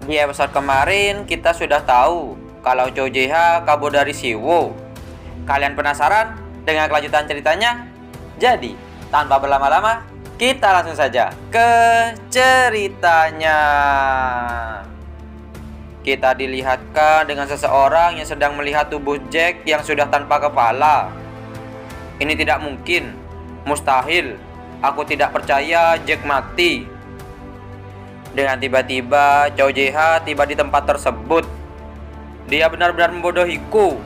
Di episode kemarin kita sudah tahu kalau Chow Jae-ha kabur dari Siwoo. Kalian penasaran dengan kelanjutan ceritanya? Jadi, tanpa berlama-lama, kita langsung saja ke ceritanya. Kita dilihatkan dengan seseorang yang sedang melihat tubuh Jack yang sudah tanpa kepala. Ini tidak mungkin, mustahil. Aku tidak percaya Jack mati. Dengan tiba-tiba, Chow Jae-ha tiba di tempat tersebut. Dia benar-benar membodohiku.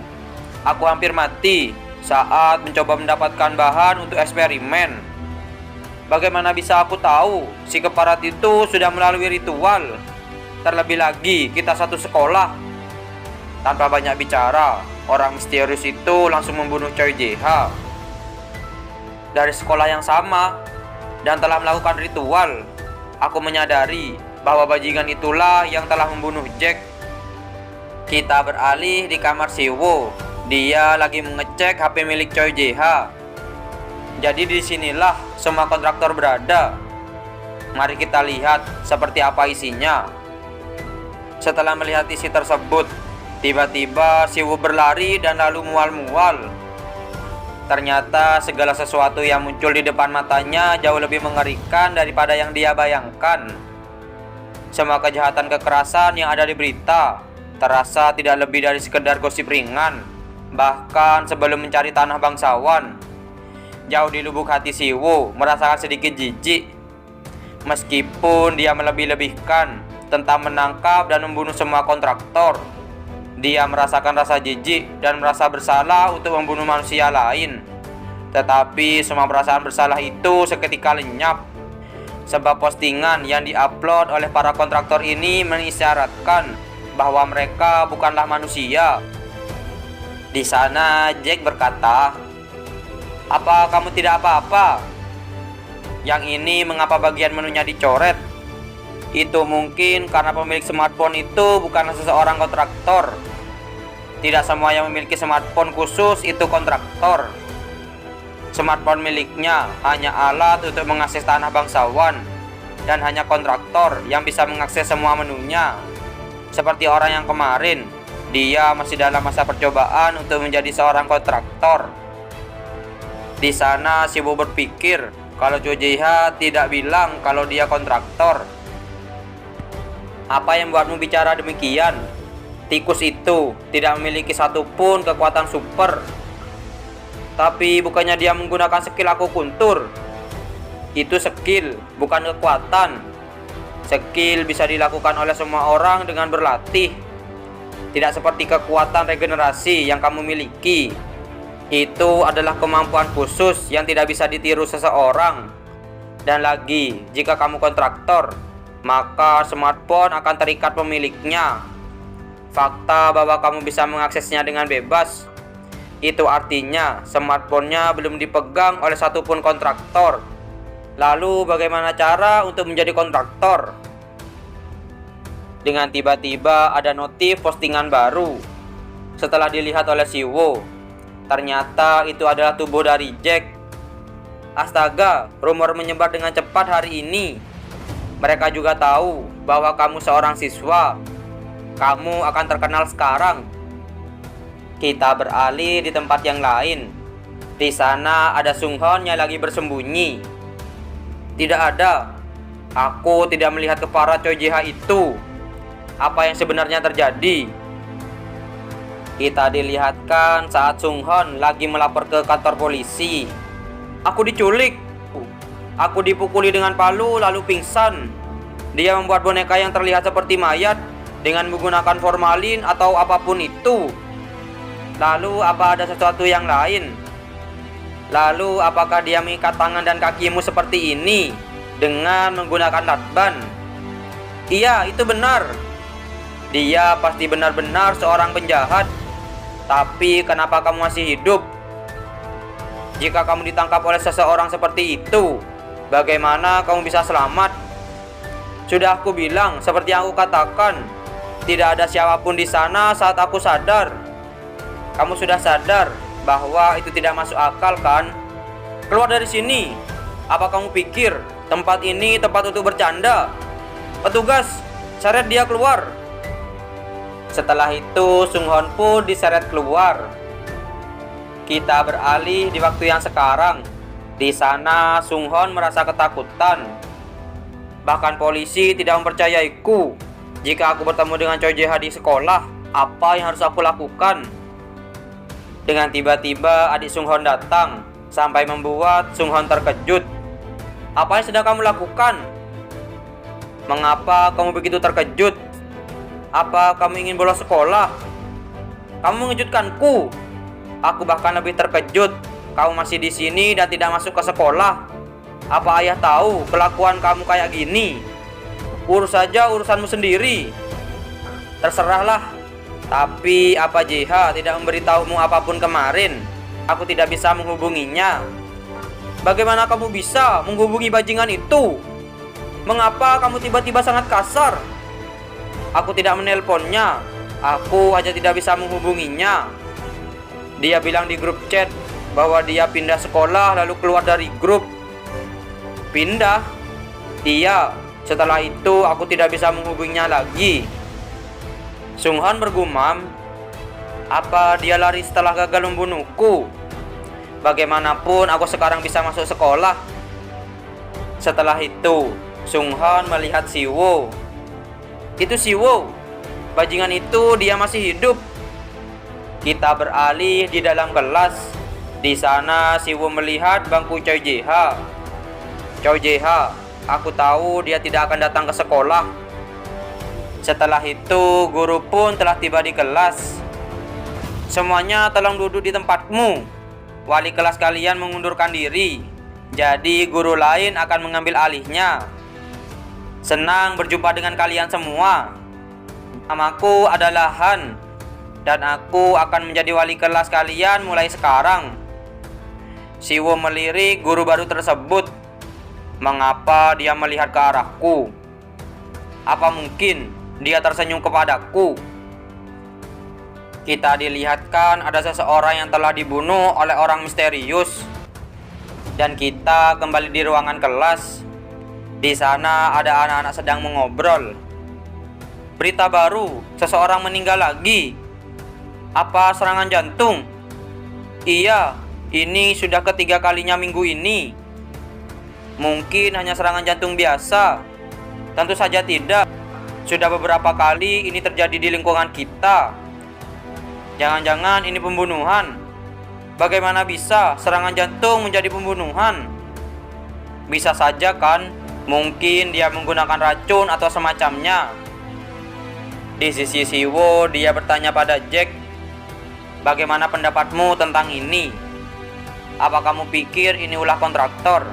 Aku hampir mati saat mencoba mendapatkan bahan untuk eksperimen. Bagaimana bisa aku tahu si keparat itu sudah melalui ritual? Terlebih lagi, kita satu sekolah. Tanpa banyak bicara, orang misterius itu langsung membunuh Chow Jae-ha. Dari sekolah yang sama dan telah melakukan ritual. Aku menyadari bahwa bajingan itulah yang telah membunuh Jack. Kita beralih di kamar Siwoo. Dia lagi mengecek HP milik Chow Jae-ha. Jadi disinilah semua kontraktor berada. Mari kita lihat seperti apa isinya. Setelah melihat isi tersebut, tiba-tiba Siwoo berlari dan lalu mual-mual. Ternyata segala sesuatu yang muncul di depan matanya jauh lebih mengerikan daripada yang dia bayangkan. Semua kejahatan kekerasan yang ada di berita terasa tidak lebih dari sekedar gosip ringan. Bahkan sebelum mencari tanah bangsawan, jauh di lubuk hati Siwoo merasakan sedikit jijik. Meskipun dia melebih-lebihkan tentang menangkap dan membunuh semua kontraktor, dia merasakan rasa jijik dan merasa bersalah untuk membunuh manusia lain. Tetapi semua perasaan bersalah itu seketika lenyap. Sebab postingan yang diupload oleh para kontraktor ini mengisyaratkan bahwa mereka bukanlah manusia. Di sana Jack berkata, "Apa kamu tidak apa-apa? Yang ini mengapa bagian menunya dicoret? Itu mungkin karena pemilik smartphone itu bukanlah seseorang kontraktor. Tidak semua yang memiliki smartphone khusus itu kontraktor. Smartphone miliknya hanya alat untuk mengakses tanah bangsawan, dan hanya kontraktor yang bisa mengakses semua menunya. Seperti orang yang kemarin, dia masih dalam masa percobaan untuk menjadi seorang kontraktor." Di sana Siwoo berpikir kalau Chow Jae-ha tidak bilang kalau dia kontraktor. "Apa yang membuatmu bicara demikian? Tikus itu tidak memiliki satupun kekuatan super. Tapi bukannya dia menggunakan skill aku kuntur? Itu skill, bukan kekuatan. Skill bisa dilakukan oleh semua orang dengan berlatih. Tidak seperti kekuatan regenerasi yang kamu miliki. Itu adalah kemampuan khusus yang tidak bisa ditiru seseorang. Dan lagi, jika kamu kontraktor, maka smartphone akan terikat pemiliknya. Fakta bahwa kamu bisa mengaksesnya dengan bebas, itu artinya smartphone-nya belum dipegang oleh satupun kontraktor. Lalu bagaimana cara untuk menjadi kontraktor?" Dengan tiba-tiba ada notif postingan baru. Setelah dilihat oleh Siwoo, ternyata itu adalah tubuh dari Jack. "Astaga, rumor menyebar dengan cepat hari ini. Mereka juga tahu bahwa kamu seorang siswa. Kamu akan terkenal sekarang." Kita beralih di tempat yang lain. Di sana ada Sunghon yang lagi bersembunyi. "Tidak ada. Aku tidak melihat keparat Chow Jae-ha itu. Apa yang sebenarnya terjadi?" Kita dilihatkan saat Sunghon lagi melapor ke kantor polisi. "Aku diculik. Aku dipukuli dengan palu lalu pingsan. Dia membuat boneka yang terlihat seperti mayat dengan menggunakan formalin atau apapun itu. Lalu apa ada sesuatu yang lain? Lalu apakah dia mengikat tangan dan kakimu seperti ini dengan menggunakan lakban?" "Iya, itu benar. Dia pasti benar-benar seorang penjahat. Tapi kenapa kamu masih hidup? Jika kamu ditangkap oleh seseorang seperti itu, bagaimana kamu bisa selamat? Sudah aku bilang, seperti yang aku katakan, tidak ada siapapun di sana saat aku sadar." "Kamu sudah sadar bahwa itu tidak masuk akal, kan? Keluar dari sini. Apa kamu pikir tempat ini tempat untuk bercanda? Petugas, Seret dia keluar. Setelah itu Sung Hon pun diseret keluar. Kita beralih di waktu yang sekarang. Di sana Sung Hon merasa ketakutan. Bahkan polisi tidak mempercayaiku. Jika aku bertemu dengan Choi Jae-ha di sekolah, apa yang harus aku lakukan? Dengan tiba-tiba adik Sung Hon datang, sampai membuat Sung Hon terkejut. Apa yang sedang kamu lakukan? Mengapa kamu begitu terkejut? Apa kamu ingin bolos sekolah? Kamu mengejutkanku. Aku bahkan lebih terkejut. Kamu masih di sini dan tidak masuk ke sekolah. Apa ayah tahu kelakuan kamu kayak gini? Urus saja urusanmu sendiri. Terserahlah. Tapi apa JH tidak memberitahumu apapun kemarin? Aku tidak bisa menghubunginya. Bagaimana kamu bisa menghubungi bajingan itu? Mengapa kamu tiba-tiba sangat kasar? Aku tidak menelponnya. Aku hanya tidak bisa menghubunginya. Dia bilang di grup chat bahwa dia pindah sekolah lalu keluar dari grup. Pindah? Iya. Setelah itu aku tidak bisa menghubunginya lagi. Sung Hon bergumam. Apa dia lari setelah gagal membunuhku? Bagaimanapun aku sekarang bisa masuk sekolah. Setelah itu Sung Hon melihat Siwo. Itu Siwo. Bajingan itu dia masih hidup. Kita beralih di dalam kelas. Di sana Siwo melihat bangku Choi Jae-ha. Choi Jae-ha, aku tahu dia tidak akan datang ke sekolah. Setelah itu guru pun telah tiba di kelas. Semuanya tolong duduk di tempatmu. Wali kelas kalian mengundurkan diri. Jadi guru lain akan mengambil alihnya. Senang berjumpa dengan kalian semua. Namaku adalah Han. Dan aku akan menjadi wali kelas kalian mulai sekarang. Siwo melirik guru baru tersebut. Mengapa dia melihat ke arahku? Apa mungkin dia tersenyum kepadaku? Kita dilihatkan ada seseorang yang telah dibunuh oleh orang misterius. Dan kita kembali di ruangan kelas. Di sana ada anak-anak sedang mengobrol. Berita baru, seseorang meninggal lagi. Apa serangan jantung? Iya, ini sudah ketiga kalinya minggu ini. Mungkin hanya serangan jantung biasa. Tentu saja tidak. Sudah beberapa kali ini terjadi di lingkungan kita. Jangan-jangan ini pembunuhan. Bagaimana bisa serangan jantung menjadi pembunuhan? Bisa saja kan? Mungkin dia menggunakan racun atau semacamnya. Di sisi Siwo, dia bertanya pada Jack, bagaimana pendapatmu tentang ini? Apa kamu pikir ini ulah kontraktor?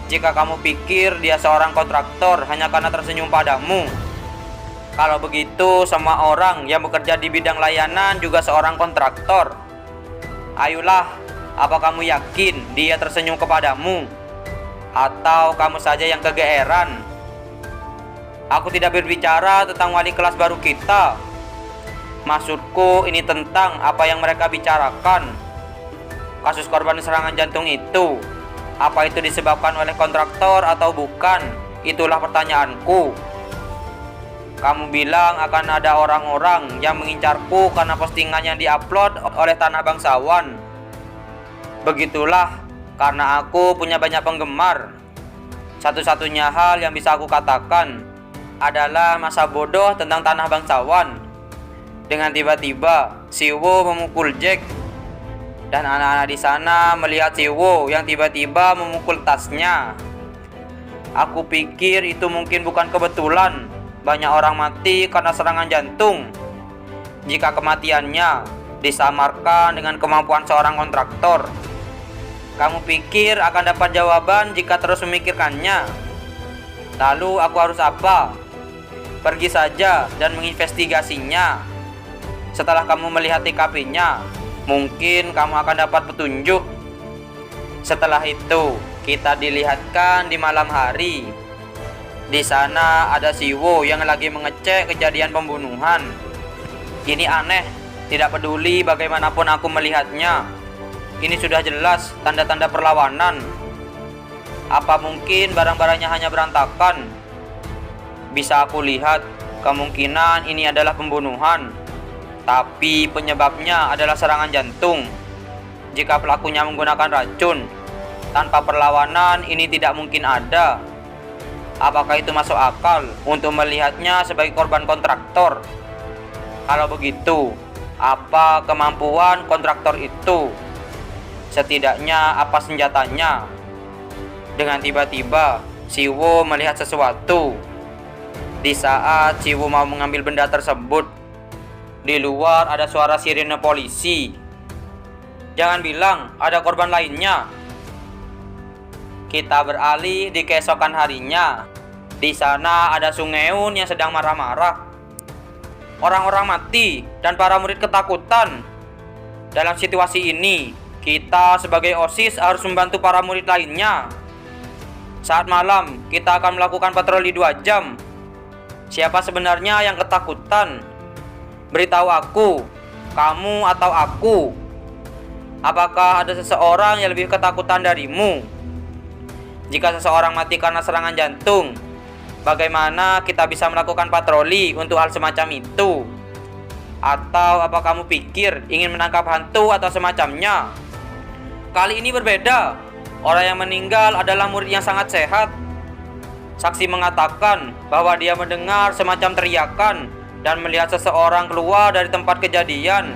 Jika kamu pikir dia seorang kontraktor hanya karena tersenyum padamu, kalau begitu semua orang yang bekerja di bidang layanan juga seorang kontraktor. Ayolah, apa kamu yakin dia tersenyum kepadamu? Atau kamu saja yang kegeeran? Aku tidak berbicara tentang wali kelas baru kita. Maksudku ini tentang apa yang mereka bicarakan. Kasus korban serangan jantung itu, apa itu disebabkan oleh kontraktor atau bukan? Itulah pertanyaanku. Kamu bilang akan ada orang-orang yang mengincarku karena postingan yang diupload oleh Tanah Bangsawan. Begitulah, karena aku punya banyak penggemar. Satu-satunya hal yang bisa aku katakan adalah masa bodoh tentang Tanah Bangsawan. Dengan tiba-tiba Siwo memukul Jack. Dan anak-anak di sana melihat Siwo yang tiba-tiba memukul tasnya. Aku pikir itu mungkin bukan kebetulan. Banyak orang mati karena serangan jantung. Jika kematiannya disamarkan dengan kemampuan seorang kontraktor, kamu pikir akan dapat jawaban jika terus memikirkannya. Lalu aku harus apa? Pergi saja dan menginvestigasinya. Setelah kamu melihat TKP-nya, mungkin kamu akan dapat petunjuk. Setelah itu, kita dilihatkan di malam hari. Di sana ada Siwo yang lagi mengecek kejadian pembunuhan. Ini aneh, tidak peduli bagaimanapun aku melihatnya. Ini sudah jelas tanda-tanda perlawanan. Apa mungkin barang-barangnya hanya berantakan? Bisa aku lihat, kemungkinan ini adalah pembunuhan. Tapi penyebabnya adalah serangan jantung. Jika pelakunya menggunakan racun, tanpa perlawanan ini tidak mungkin ada. Apakah itu masuk akal untuk melihatnya sebagai korban kontraktor? Kalau begitu, apa kemampuan kontraktor itu? Setidaknya apa senjatanya? Dengan tiba-tiba, Siwo melihat sesuatu. Di saat Siwo mau mengambil benda tersebut, di luar ada suara sirene polisi. Jangan bilang ada korban lainnya. Kita beralih di keesokan harinya. Di sana ada Sungeun yang sedang marah-marah. Orang-orang mati dan para murid ketakutan. Dalam situasi ini, kita sebagai OSIS harus membantu para murid lainnya. Saat malam, kita akan melakukan patroli 2 jam. Siapa sebenarnya yang ketakutan? Beritahu aku, kamu atau aku. Apakah ada seseorang yang lebih ketakutan darimu? Jika seseorang mati karena serangan jantung, bagaimana kita bisa melakukan patroli untuk hal semacam itu? Atau apa kamu pikir ingin menangkap hantu atau semacamnya? Kali ini berbeda. Orang yang meninggal adalah murid yang sangat sehat. Saksi mengatakan bahwa dia mendengar semacam teriakan dan melihat seseorang keluar dari tempat kejadian.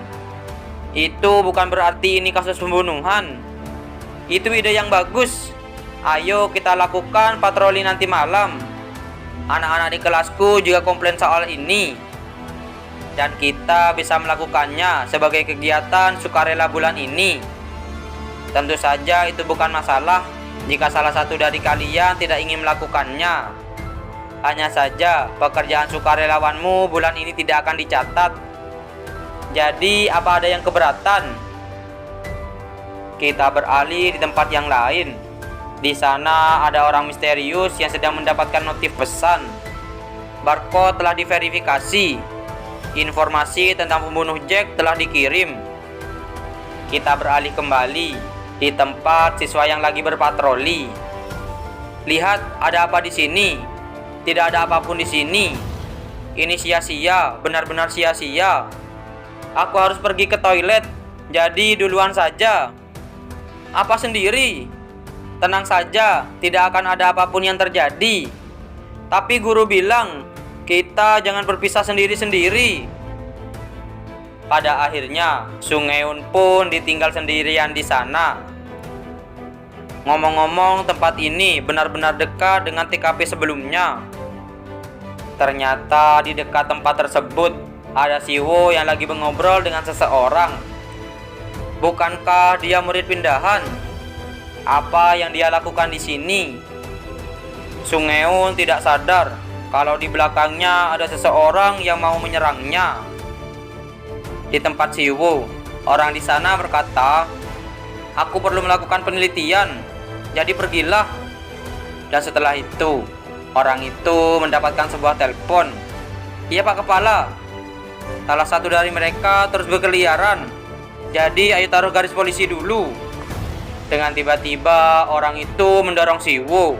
Itu bukan berarti ini kasus pembunuhan. Itu ide yang bagus. Ayo kita lakukan patroli nanti malam. Anak-anak di kelasku juga komplain soal ini. Dan kita bisa melakukannya sebagai kegiatan sukarela bulan ini. Tentu saja itu bukan masalah jika salah satu dari kalian tidak ingin melakukannya. Hanya saja pekerjaan sukarelawanmu bulan ini tidak akan dicatat. Jadi apa ada yang keberatan? Kita beralih di tempat yang lain. Di sana ada orang misterius yang sedang mendapatkan notif pesan. Barcode telah diverifikasi. Informasi tentang pembunuh Jack telah dikirim. Kita beralih kembali di tempat siswa yang lagi berpatroli. Lihat, ada apa di sini? Tidak ada apapun di sini. Ini sia-sia, benar-benar sia-sia. Aku harus pergi ke toilet, jadi duluan saja. Apa sendiri? Tenang saja, tidak akan ada apapun yang terjadi. Tapi guru bilang, kita jangan berpisah sendiri-sendiri. Pada akhirnya, Sungeun pun ditinggal sendirian di sana. Ngomong-ngomong, tempat ini benar-benar dekat dengan TKP sebelumnya. Ternyata di dekat tempat tersebut ada Siwo yang lagi mengobrol dengan seseorang. Bukankah dia murid pindahan? Apa yang dia lakukan di sini? Sungeun tidak sadar kalau di belakangnya ada seseorang yang mau menyerangnya. Di tempat Siwo, orang di sana berkata, "Aku perlu melakukan penelitian, jadi pergilah." Dan setelah itu, orang itu mendapatkan sebuah telepon. "Iya Pak Kepala." Salah satu dari mereka terus berkeliaran. Jadi ayo taruh garis polisi dulu. Dengan tiba-tiba orang itu mendorong Siwo.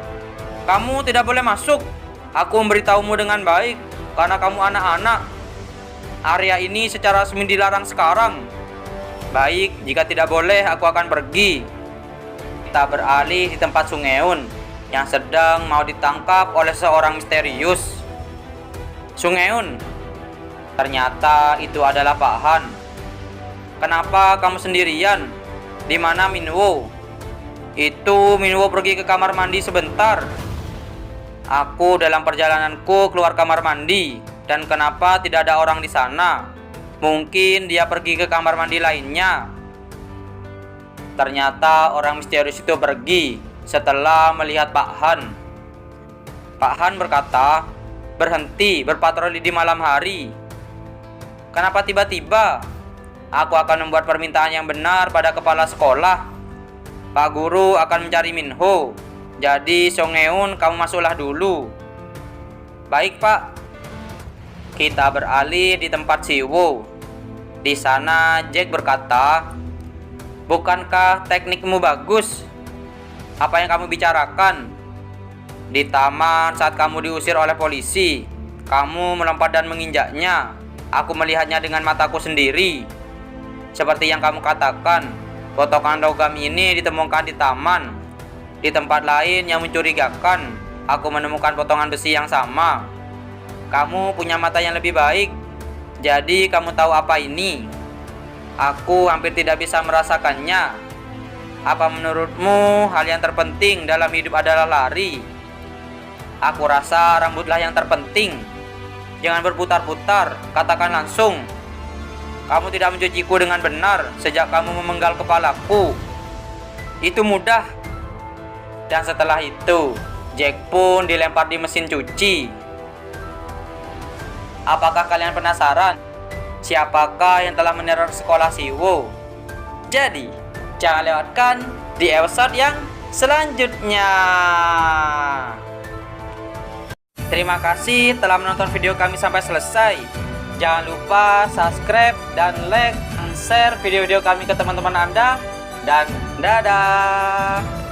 "Kamu tidak boleh masuk. Aku memberitahumu dengan baik karena kamu anak-anak. Area ini secara resmi dilarang sekarang." "Baik, jika tidak boleh aku akan pergi." Kita beralih di tempat Sungeun yang sedang mau ditangkap oleh seorang misterius. "Sungeun." Ternyata itu adalah Pak Han. "Kenapa kamu sendirian? Di mana Minwo?" "Itu Minwo pergi ke kamar mandi sebentar." "Aku dalam perjalananku keluar kamar mandi. Dan kenapa tidak ada orang di sana? Mungkin dia pergi ke kamar mandi lainnya." Ternyata orang misterius itu pergi setelah melihat Pak Han. Pak Han berkata, "Berhenti berpatroli di malam hari. Kenapa tiba-tiba? Aku akan membuat permintaan yang benar pada kepala sekolah. Pak Guru akan mencari Minho. Jadi Sungeun, kamu masuklah dulu." "Baik Pak." Kita beralih di tempat Siwo. Di sana Jack berkata, "Bukankah teknikmu bagus? Apa yang kamu bicarakan?" Di taman saat kamu diusir oleh polisi, kamu melompat dan menginjaknya. Aku melihatnya dengan mataku sendiri. Seperti yang kamu katakan, potongan logam ini ditemukan di taman. Di tempat lain yang mencurigakan, aku menemukan potongan besi yang sama. Kamu punya mata yang lebih baik, jadi kamu tahu apa ini. Aku hampir tidak bisa merasakannya. Apa menurutmu hal yang terpenting dalam hidup adalah lari? Aku rasa rambutlah yang terpenting. Jangan berputar-putar, katakan langsung. Kamu tidak mencuciku dengan benar sejak kamu memenggal kepalaku. Itu mudah. Dan setelah itu, Jack pun dilempar di mesin cuci. Apakah kalian penasaran? Siapakah yang telah meneror sekolah Siwo? Jadi, jangan lewatkan di episode yang selanjutnya. Terima kasih telah menonton video kami sampai selesai. Jangan lupa subscribe dan like dan share video-video kami ke teman-teman Anda. Dan dadah.